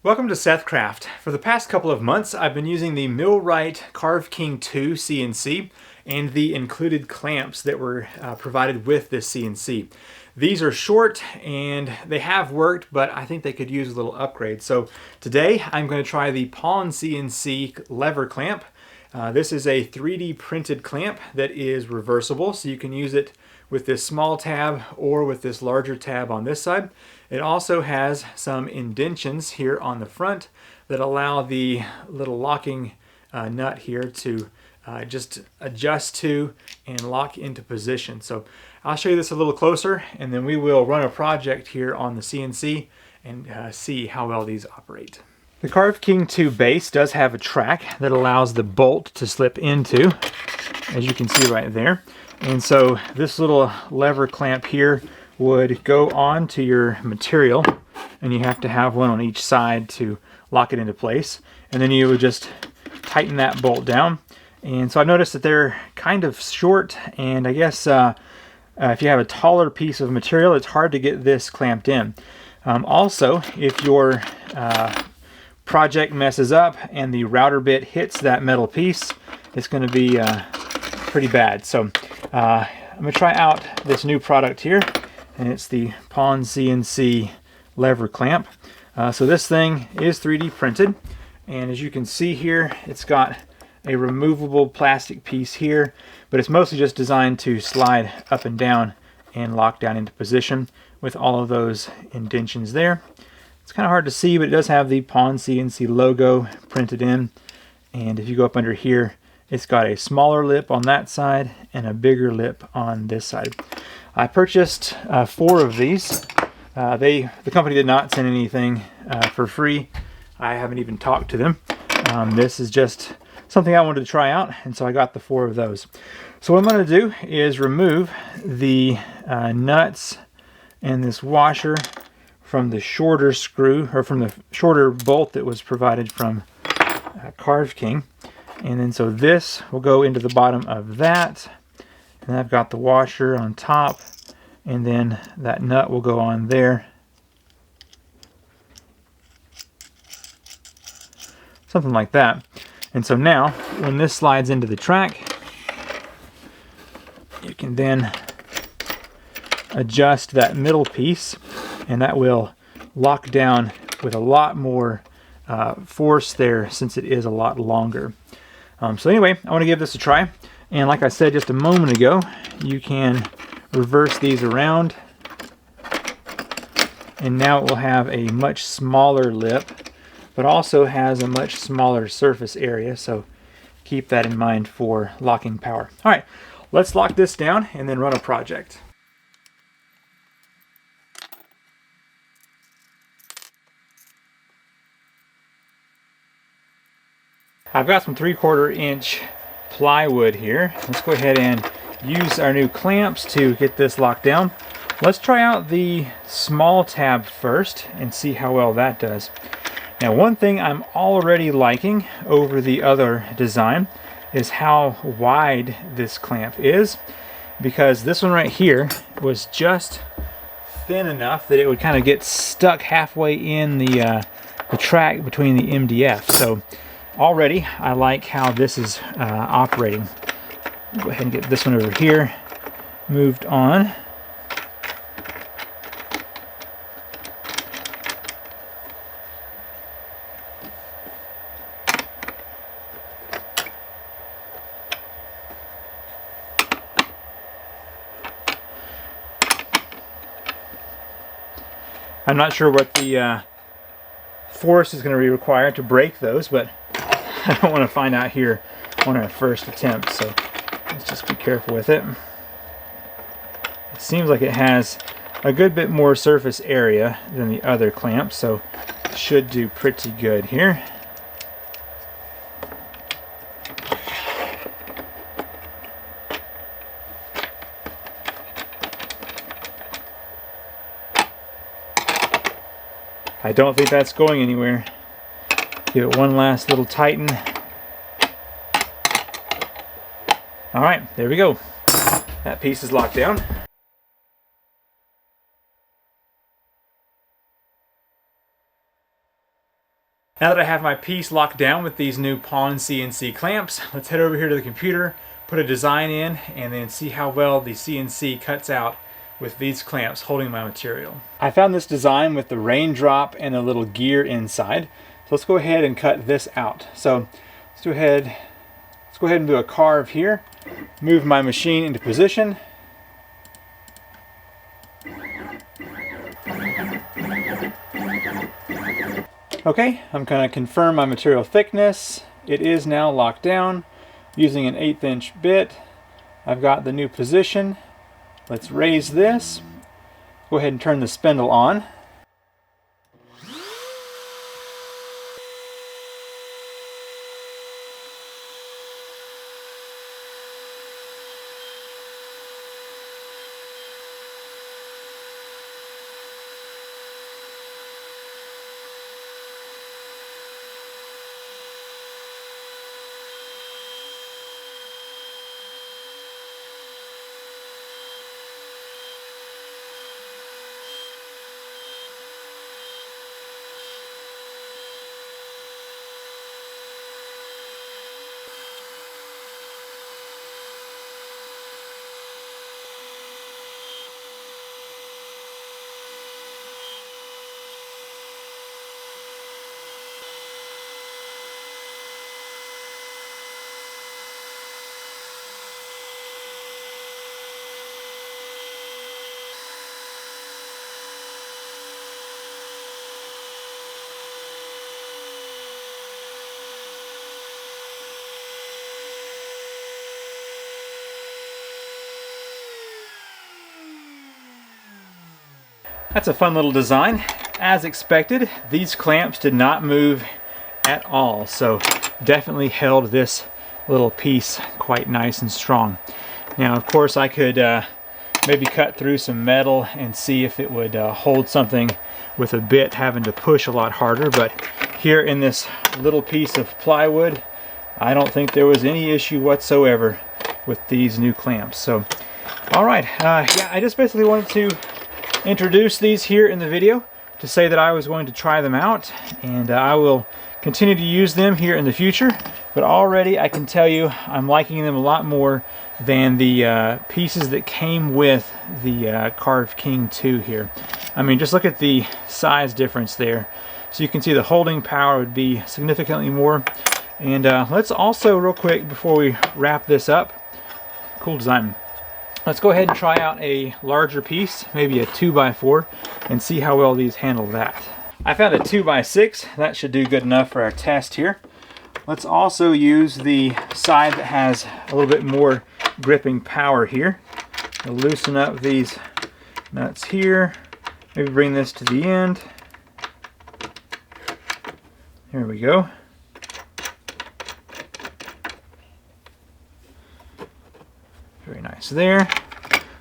Welcome to SethCraft. For the past couple of months, I've been using the MillRight Carve King 2 CNC and the included clamps that were provided with this CNC. These are short and they have worked, but I think they could use a little upgrade. So today I'm going to try the Pawn CNC lever clamp. This is a 3D printed clamp that is reversible, so you can use it with this small tab or with this larger tab on this side. It also has some indentions here on the front that allow the little locking nut here to just adjust to and lock into position. So I'll show you this a little closer, and then we will run a project here on the CNC and see how well these operate. The Carve King 2 base does have a track that allows the bolt to slip into, as you can see right there. And so this little lever clamp here would go on to your material, and you have to have one on each side to lock it into place. And then you would just tighten that bolt down. And so I've noticed that they're kind of short, and I guess if you have a taller piece of material, it's hard to get this clamped in. Also, if your project messes up and the router bit hits that metal piece, it's going to be pretty bad. So I'm going to try out this new product here, and it's the Pawn CNC lever clamp. So this thing is 3D printed, and as you can see here, it's got a removable plastic piece here, but it's mostly just designed to slide up and down and lock down into position with all of those indentions there. It's kind of hard to see, but it does have the Pawn CNC logo printed in, and if you go up under here, it's got a smaller lip on that side and a bigger lip on this side. I purchased 4 of these. The company did not send anything for free. I haven't even talked to them. This is just something I wanted to try out, and so I got the 4 of those. So what I'm going to do is remove the nuts and this washer from the shorter screw, or from the shorter bolt that was provided from Carve King. And then so this will go into the bottom of that, and I've got the washer on top, and then that nut will go on there. Something like that. And so now when this slides into the track, you can then adjust that middle piece, and that will lock down with a lot more force there, since it is a lot longer. So anyway, I want to give this a try, and like I said just a moment ago, you can reverse these around, and now it will have a much smaller lip, but also has a much smaller surface area, so keep that in mind for locking power. Alright, let's lock this down and then run a project. I've got some 3/4 inch plywood here. Let's go ahead and use our new clamps to get this locked down. Let's try out the small tab first and see how well that does. Now, one thing I'm already liking over the other design is how wide this clamp is, because this one right here was just thin enough that it would kind of get stuck halfway in the track between the MDF. So already I like how this is operating. Go ahead and get this one over here moved on. I'm not sure what the force is going to be required to break those, but I don't want to find out here on our first attempt, so let's just be careful with it. It seems like it has a good bit more surface area than the other clamp, so it should do pretty good here. I don't think that's going anywhere. Give it one last little tighten. Alright, there we go. That piece is locked down. Now that I have my piece locked down with these new Pawn CNC clamps, let's head over here to the computer, put a design in, and then see how well the CNC cuts out with these clamps holding my material. I found this design with the raindrop and a little gear inside. So let's go ahead and cut this out. So let's go ahead and do a carve here. Move my machine into position. Okay, I'm going to confirm my material thickness. It is now locked down using an 1/8 inch bit. I've got the new position. Let's raise this. Go ahead and turn the spindle on. That's a fun little design. As expected, these clamps did not move at all, so definitely held this little piece quite nice and strong. Now, of course, I could maybe cut through some metal and see if it would hold something with a bit having to push a lot harder, but here in this little piece of plywood, I don't think there was any issue whatsoever with these new clamps. So, all right, yeah, I just basically wanted to introduce these here in the video to say that I was going to try them out, and I will continue to use them here in the future, but already I can tell you I'm liking them a lot more than the pieces that came with the Carve King 2 here. I mean, just look at the size difference there. So you can see the holding power would be significantly more. And let's also, real quick, before we wrap this up, cool design. Let's go ahead and try out a larger piece, maybe a 2x4, and see how well these handle that. I found a 2x6. That should do good enough for our test here. Let's also use the side that has a little bit more gripping power here. I'll loosen up these nuts here. Maybe bring this to the end. Here we go. Very nice there.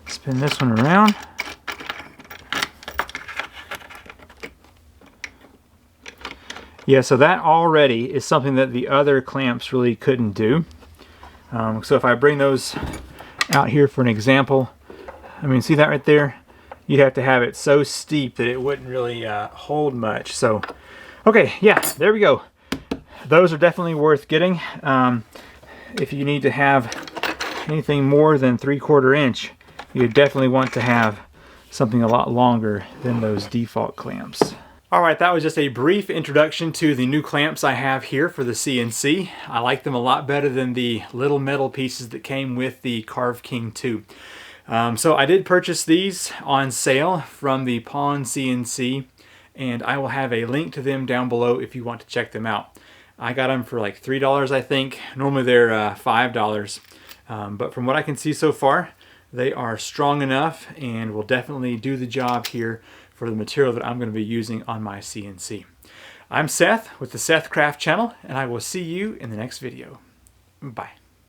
Spin this one around. Yeah, so that already is something that the other clamps really couldn't do. So if I bring those out here for an example, I mean, see that right there? You'd have to have it so steep that it wouldn't really hold much. So, okay, yeah, there we go. Those are definitely worth getting. If you need to have anything more than 3/4 inch, you definitely want to have something a lot longer than those default clamps. Alright, that was just a brief introduction to the new clamps I have here for the CNC. I like them a lot better than the little metal pieces that came with the Carve King 2. So I did purchase these on sale from the Pawn CNC, and I will have a link to them down below if you want to check them out. I got them for like $3, I think. Normally they're $5. But from what I can see so far, they are strong enough and will definitely do the job here for the material that I'm going to be using on my CNC. I'm Seth with the SethCraft channel, and I will see you in the next video. Bye.